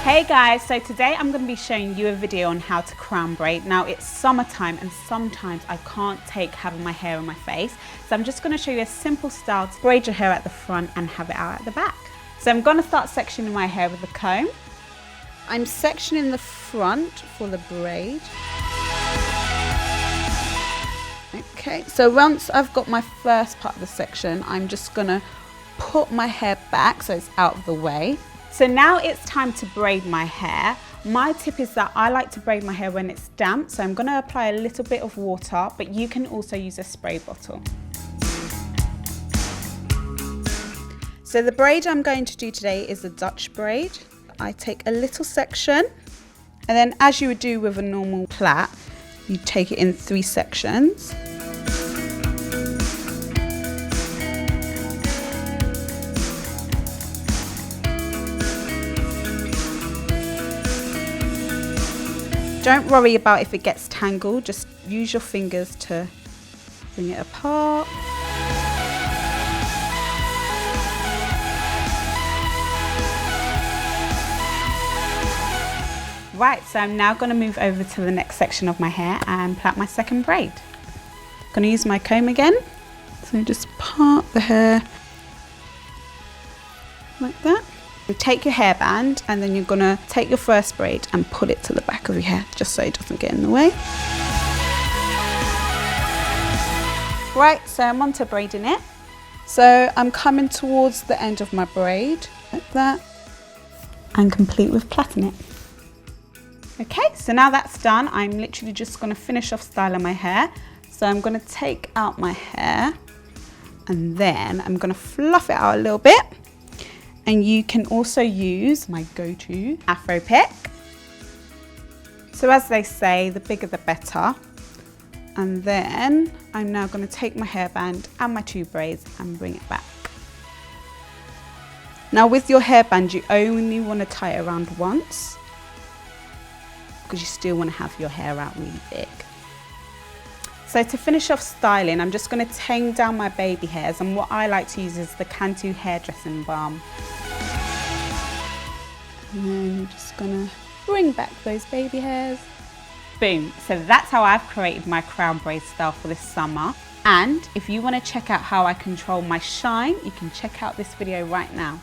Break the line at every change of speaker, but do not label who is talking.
Hey guys, so today I'm going to be showing you a video on how to crown braid. Now it's summertime and sometimes I can't take having my hair on my face, so I'm just going to show you a simple style to braid your hair at the front and have it out at the back. So I'm going to start sectioning my hair with a comb. I'm sectioning the front for the braid. Okay, so once I've got my first part of the section, I'm just going to put my hair back so it's out of the way. So now it's time to braid my hair. My tip is that I like to braid my hair when it's damp, so I'm going to apply a little bit of water, but you can also use a spray bottle. So the braid I'm going to do today is a Dutch braid. I take a little section, and then as you would do with a normal plait, you take it in 3 sections. Don't worry about if it gets tangled, just use your fingers to bring it apart. Right, so I'm now going to move over to the next section of my hair and plait my second braid. I'm going to use my comb again, so just part the hair like that. You take your hairband and then you're going to take your first braid and pull it to the back of your hair just so it doesn't get in the way. Right, so I'm on to braiding it. So I'm coming towards the end of my braid like that and complete with plaiting it. Okay, so now that's done, I'm literally just going to finish off styling my hair. So I'm going to take out my hair and then I'm going to fluff it out a little bit. And you can also use my go-to Afro pick. So as they say, the bigger the better. And then I'm now going to take my hairband and my 2 braids and bring it back. Now with your hairband, you only want to tie it around once, because you still want to have your hair out really big. So to finish off styling, I'm just going to tame down my baby hairs, and what I like to use is the Cantu hairdressing balm. And then you're just going to bring back those baby hairs. Boom. So that's how I've created my crown braid style for this summer. And if you want to check out how I control my shine, you can check out this video right now.